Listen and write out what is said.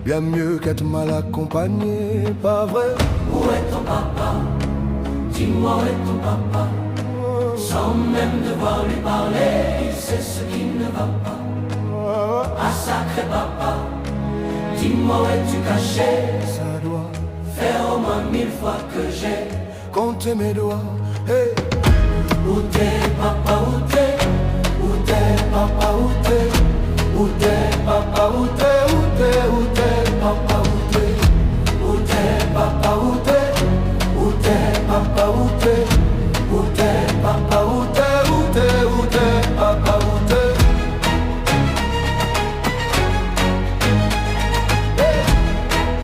bien mieux qu'être mal accompagné, pas vrai? Où est ton papa? Dis-moi où est ton papa? Sans même devoir lui parler, il sait ce qui ne va pas. Ah sacré papa, dis-moi où es-tu caché? Ça doit faire au moins 1000 fois que j'ai compter mes doigts. Hey. où t'es